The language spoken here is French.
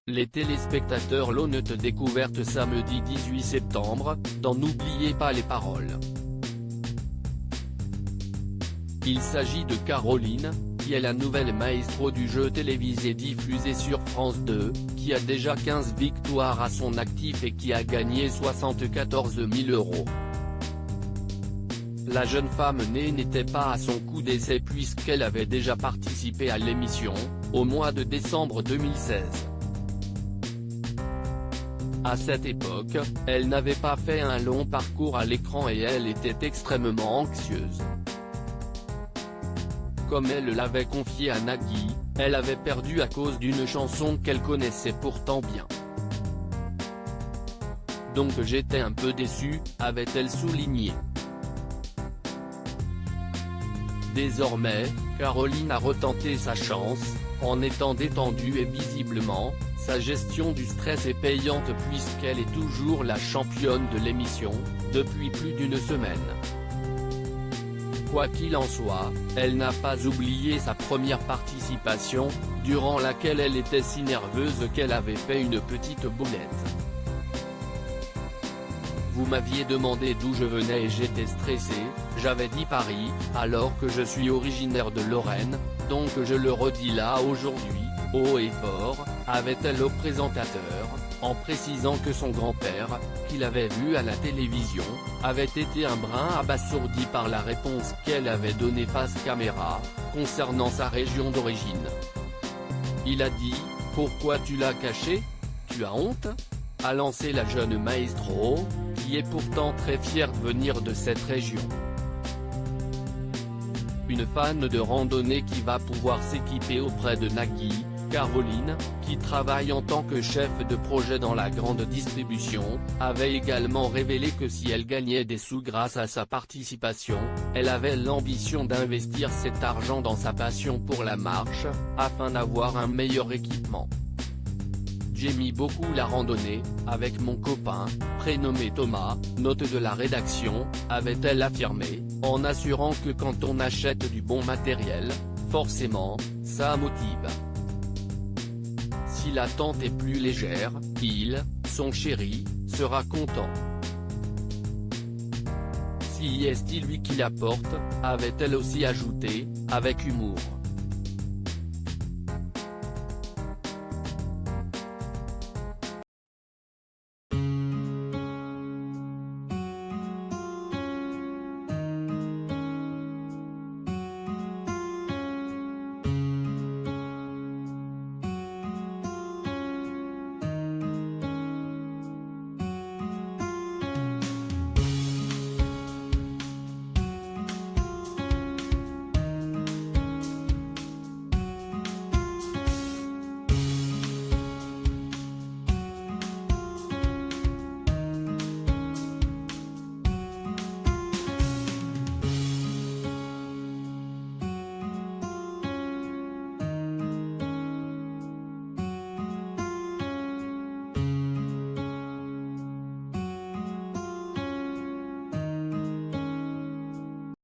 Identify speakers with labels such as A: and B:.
A: Les téléspectateurs l'ont découverte samedi 18 septembre, dans N'oubliez pas les paroles. Il s'agit de Caroline, qui est la nouvelle maestro du jeu télévisé diffusé sur France 2, qui a déjà 15 victoires à son actif et qui a gagné 74 000 €. La jeune femme née n'était pas à son coup d'essai puisqu'elle avait déjà participé à l'émission, au mois de décembre 2016. À cette époque, elle n'avait pas fait un long parcours à l'écran et elle était extrêmement anxieuse. Comme elle l'avait confié à Nagui, elle avait perdu à cause d'une chanson qu'elle connaissait pourtant bien. Donc j'étais un peu déçue, avait-elle souligné. Désormais, Caroline a retenté sa chance, en étant détendue et visiblement, sa gestion du stress est payante puisqu'elle est toujours la championne de l'émission, depuis plus d'une semaine. Quoi qu'il en soit, elle n'a pas oublié sa première participation, durant laquelle elle était si nerveuse qu'elle avait fait une petite boulette. Vous m'aviez demandé d'où je venais et j'étais stressée, j'avais dit Paris, alors que je suis originaire de Lorraine, donc je le redis là aujourd'hui, haut et fort, avait-elle au présentateur, en précisant que son grand-père, qu'il avait vu à la télévision, avait été un brin abasourdi par la réponse qu'elle avait donnée face caméra, concernant sa région d'origine. Il a dit « Pourquoi tu l'as caché? Tu as honte ?» a lancé la jeune maestro, qui est pourtant très fière de venir de cette région. Une fan de randonnée qui va pouvoir s'équiper auprès de Nagui, Caroline, qui travaille en tant que chef de projet dans la grande distribution, avait également révélé que si elle gagnait des sous grâce à sa participation, elle avait l'ambition d'investir cet argent dans sa passion pour la marche, afin d'avoir un meilleur équipement. J'aime beaucoup la randonnée, avec mon copain, prénommé Thomas, note de la rédaction, avait-elle affirmé, en assurant que quand on achète du bon matériel, forcément, ça motive. Si la tente est plus légère, son chéri, sera content. Si est-il lui qui la porte, avait-elle aussi ajouté, avec humour.